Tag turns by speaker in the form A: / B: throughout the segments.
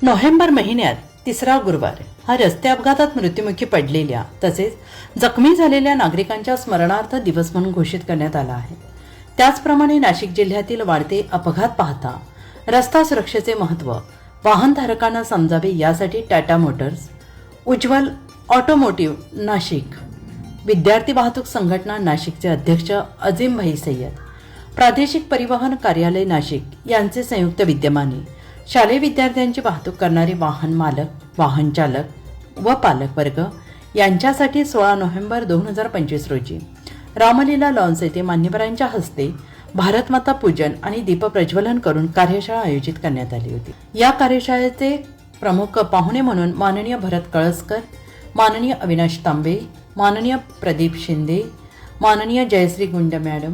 A: November महिन्यात तिसरा गुरुवार हा रस्ते अपघातात मृत्युमुखी पडलेल्या तसेच जखमी झालेल्या नागरिकांच्या स्मरणार्थ दिवस म्हणून घोषित करण्यात आला आहे. त्याचप्रमाणे नाशिक जिल्ह्यातील वाढते अपघात पाहता रस्ता सुरक्षेचे महत्त्व वाहनधारकांना समजावे यासाठी टाटा मोटर्स, उज्ज्वल ऑटोमोटिव्ह नाशिक, विद्यार्थी वाहतूक संघटना नाशिकचे अध्यक्ष अजीम भाई सय्यद, प्रादेशिक परिवहन कार्यालय नाशिक यांचे संयुक्त विद्यमाने शालेय विद्यार्थ्यांची वाहतूक करणारे वाहन मालक, वाहन चालक व पालक वर्ग यांच्यासाठी 16 नोव्हेंबर 2025 रोजी रामलीला लॉन्स येथे मान्यवरांच्या हस्ते भारतमाता पूजन आणि दीपप्रज्वलन करून कार्यशाळा आयोजित करण्यात आली होती. या कार्यशाळेचे प्रमुख पाहुणे म्हणून माननीय भरत कळसकर, माननीय अविनाश तांबे, माननीय प्रदीप शिंदे, माननीय जयश्री गुंड मॅडम,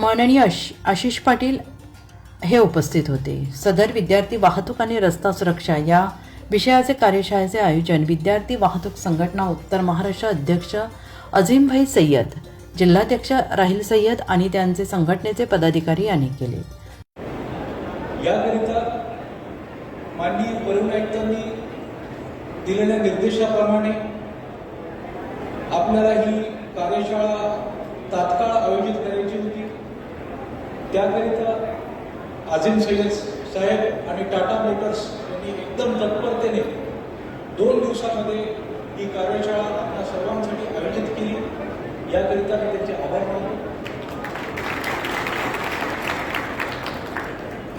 A: माननीय आशिष पाटील हे उपस्थित होते. सदर विद्यार्थी वाहतूक आणि रस्ता सुरक्षा या विषयाचे कार्यशाळेचे आयोजन विद्यार्थी वाहतूक संघटना उत्तर महाराष्ट्र अध्यक्ष अजीम भाई सय्यद, जिल्हाध्यक्ष राहिल सय्यद आणि त्यांचे संघटनेचे पदाधिकारी यांनी केले.
B: याकरिता माननीय परिवहन आयुक्तांनी दिलेल्या निर्देशाप्रमाणे आपल्याला ही कार्यशाळा तात्काळ आयोजित करायची होती. त्याकरिता अजीम सय्यद साहेब आणि टाटा मोटर्स यांनी एकदम तत्परतेने 2 दिवसामध्ये ही कार्यशाळा आपल्या सर्वांसाठी आयोजित केली. याकरिता मी त्यांचे आभार मानतो.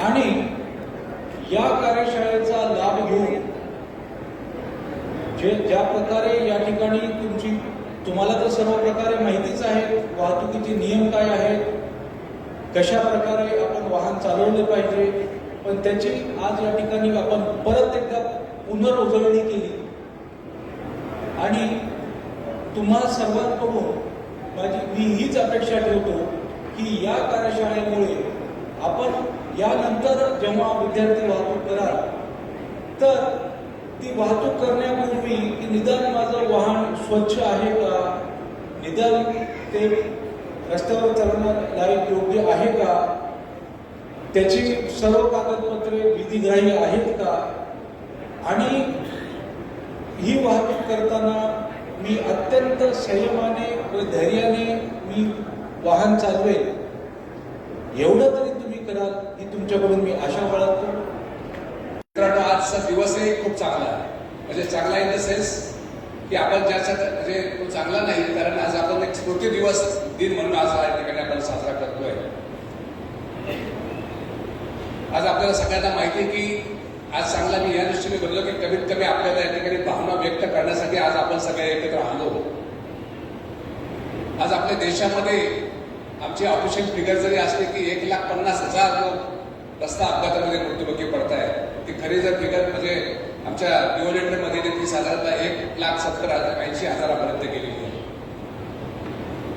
B: आणि या कार्यशाळेचा लाभ घेऊन ज्या प्रकारे या ठिकाणी तुम्हाला तर सर्व प्रकारे माहितीच आहे वाहतुकीचे नियम काय आहेत, कशा प्रकारे आपण वाहन चालवले पाहिजे, पण त्याची आज या ठिकाणी आपण परत एकदा पुनरुजळणी केली. आणि तुम्हा सर्वांकडून मी हीच अपेक्षा ठेवतो की या कार्यशाळेमुळे आपण यानंतर जेव्हा विद्यार्थी वाहतूक कराल तर ती वाहतूक करण्यापूर्वी की निदान माझं वाहन स्वच्छ आहे का, निदान ते रस्त्यावर चालण्यालायक योग्य आहे का, त्याची सर्व कागदपत्रे विधिग्राह्य आहेत का, आणि ही वाहतूक करताना मी अत्यंत संयमाने व धैर्याने मी वाहन चालवेल एवढं तरी तुम्ही कराल ही तुमच्याकडून मी आशा बाळगतो.
C: मित्रांनो, आजचा दिवसही खूप चांगला आहे. म्हणजे चांगला इन द सेन्स की आपण ज्यासाठी म्हणजे तो चांगला नाही, कारण आज आपण एक स्मृती दिवस दिन म्हणून आज या ठिकाणी आपण साजरा करतोय. आज आपल्याला सगळ्यांना माहिती आहे की आज चांगला मी या दृष्टीने बोललो की कमीत कमी आपल्याला या ठिकाणी भावना व्यक्त करण्यासाठी आज आपण सगळे एकत्र आलो. आज आपल्या देशामध्ये आमची ऑफिशियल फिगर जरी असली की 1,50,000 लोक रस्ता अपघातामध्ये मृत्युमुखी पडत आहेत. ती खरी जर फिगर म्हणजे आमच्या डिओलेटरमध्ये ती साधारणतः 1,70,000-80,000 गेलेली आहे.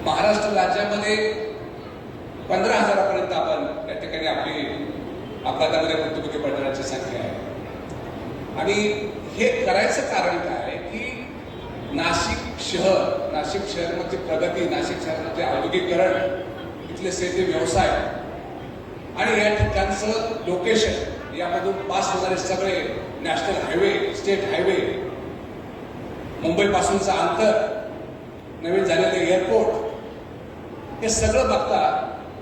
C: महाराष्ट्र राज्यामध्ये 15,000 आपण या ठिकाणी आपली अपघातामध्ये मृत्युमुखी पडणाऱ्यांची संख्या आहे. आणि हे करायचं कारण काय आहे की नाशिक शहरामध्ये प्रगती, नाशिक शहरामध्ये औद्योगिकरण, इथले शेती व्यवसाय आणि या ठिकाणचं लोकेशन, यामधून पास होणारे सगळे नॅशनल हायवे, स्टेट हायवे, मुंबईपासूनचं अंतर, नवीन झालेले एअरपोर्ट, हे सगळं बघता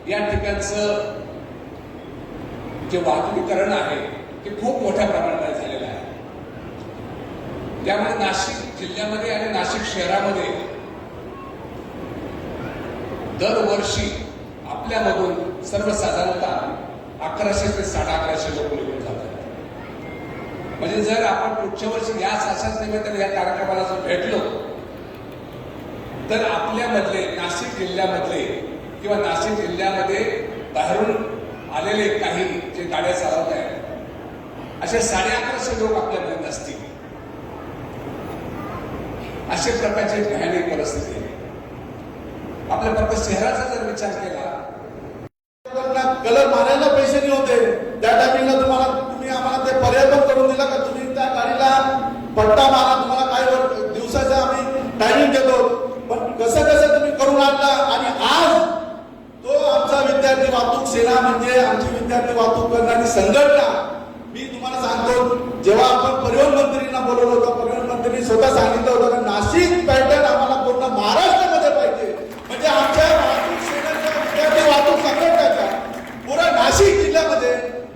C: या ठिकाणचं जे वाहतुकीकरण आहे ते खूप मोठ्या प्रमाणात झालेलं आहे. त्यामुळे नाशिक जिल्ह्यामध्ये आणि नाशिक शहरामध्ये दरवर्षी आपल्यामधून सर्वसाधारणतः 1100 ते 1150 लोक निघून जातात. म्हणजे जर आपण पुढच्या वर्षी अशाच निमित्ताने या कार्यक्रमाला जर भेटलो तर आपल्यामधले नाशिक जिल्ह्यामधले किंवा नाशिक जिल्ह्यामध्ये बाहेरून आलेले काही जे गाड्या चालवत आहेत असे 1150 लोक आपल्यामध्ये नसतील. अशा प्रकारची भयानक परिस्थिती आहे. आपल्या फक्त शहराचा जर विचार केला,
D: कलर मारायला पैसे नाही होते त्या टायमिंगला तुम्ही आम्हाला ते पर्याय पण करून दिला का तुम्ही त्या गाडीला पट्टा मारा, तुम्हाला काय दिवसाचा आम्ही टायमिंग देतो, पण कसं तुम्ही करून आणला. आणि आज तो आमचा विद्यार्थी वाहतूक सेना म्हणजे आमची विद्यार्थी वाहतूक करणारी संघटना, मी तुम्हाला सांगतो, जेव्हा आपण परिवहन मंत्रींना बोलवलं होतं, परिवहन मंत्रींनी स्वतः सांगितलं होतं की नाशिक पॅटर्न आम्हाला पूर्ण महाराष्ट्रामध्ये पाहिजे, म्हणजे आमच्या वाहतूक सेनेच्या विद्यार्थी वाहतूक संघटनेच्या पुरा नाशिक जिल्ह्यामध्ये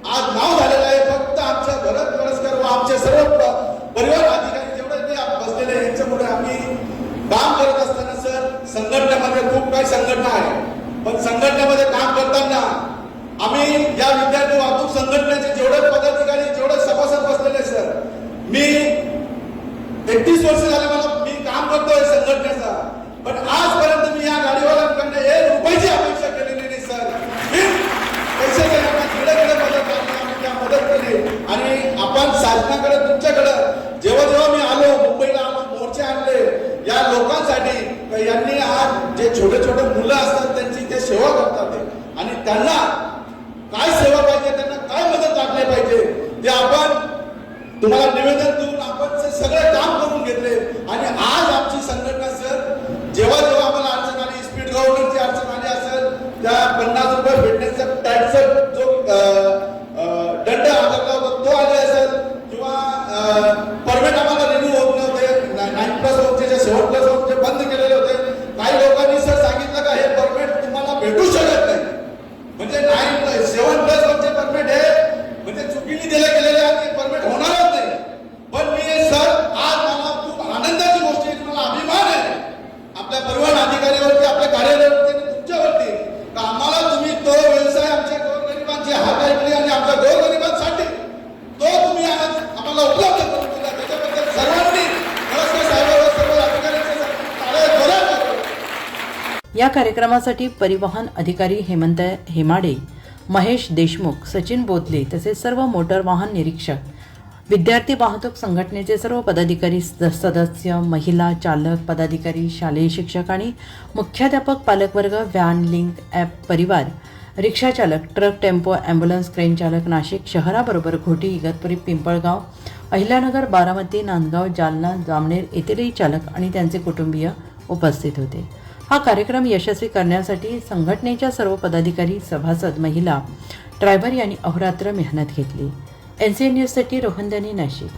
D: आज नाव झालेलं आहे. फक्त आमच्या भरत वरसकर व आमचे सर्व परिवहन अधिकारी जेवढे ते बसलेले यांच्यामुळे आम्ही काम करत असताना सर, संघटनेमध्ये खूप काही संघटना आहे, पण संघटनेमध्ये काम करताना आम्ही या विद्यार्थी वाहतूक संघटनेचे जेवढे पदाधिकारी जेवढे सभासद बसलेले सर, मी 31 वर्ष झाले मी काम करतोय संघटनेचा, पण आजपर्यंत मी या गाडीवाल्यांकडनं 1 रुपयाची अपेक्षा केलेली नाही सर. पैसे मदत केली आणि आपण शासनाकडे तुमच्याकडे जेव्हा मी आलो, मुंबईला आलो, मोर्चे आणले या लोकांसाठी, यांनी आज जे छोटे छोटे मुलं असतात त्यांची ते सेवा करतात आणि त्यांना काय सेवा पाहिजे, त्यांना काय मदत लागली पाहिजे ते आपण तुम्हाला निवेदन देऊन आपण ते सगळे काम करून घेतले. आणि आज आमची संघटना सर, जेव्हा आम्हाला अडचण आली, स्पीड गव्हर्नरची अडचण आली असेल, त्या 50 रुपये भेटण्याचा टॅक्स जो दंड आकारला होता तो आले असेल, किंवा परमिट आम्हाला रिन्यू होत नव्हते, 9+1 7+1 बंद केलेले होते. काही लोकांनी सर सांगितलं का हे परमिट तुम्हाला भेटू शकत नाही, म्हणजे 7+1 परमिट हे म्हणजे चुकीने दिले गेलेले आणि परमिट होणारच नाही. पण मी सर आज मला खूप आनंदाची गोष्ट आहे, मला अभिमान आहे आपल्या परिवहन अधिकाऱ्यावरती, आपल्या कार्यालयावरती आणि तुमच्यावरती, का आम्हाला तुम्ही तो व्यवसाय आमच्या गोरगरिबांचे हात ऐकले आणि आमच्या गोरगरिबांसाठी तो तुम्ही आज आम्हाला उपलब्ध करून दिला. त्याच्याबद्दल सर्वांनी साहेबांवर, सर्व अधिकाऱ्यांच्या टाळ्या जोरात वाजवा.
A: या कार्यक्रमासाठी परिवहन अधिकारी हेमंत हेमाडे, महेश देशमुख, सचिन बोधले तसेच सर्व मोटर वाहन निरीक्षक, विद्यार्थी वाहतूक संघटनेचे सर्व पदाधिकारी सदस्य, महिला चालक पदाधिकारी, शालेय शिक्षक आणि मुख्याध्यापक, पालकवर्ग, व्हॅन, लिंक, ॲप, परिवार, रिक्षा चालक, ट्रक, टेम्पो, ॲम्ब्युलन्स, क्रेन चालक, नाशिक शहराबरोबर घोटी, इगतपुरी, पिंपळगाव, अहिल्यानगर, बारामती, नांदगाव, जालना, जामनेर येथीलही चालक आणि त्यांचे कुटुंबीय उपस्थित होते. हा कार्यक्रम यशस्वी करण्यासाठी संघटनेच्या सर्व पदाधिकारी, सभासद, महिला, ड्रायव्हर यांनी अहोरात्र मेहनत घेतली. NCN न्यूजसाठी रोहन दानी, नाशिक.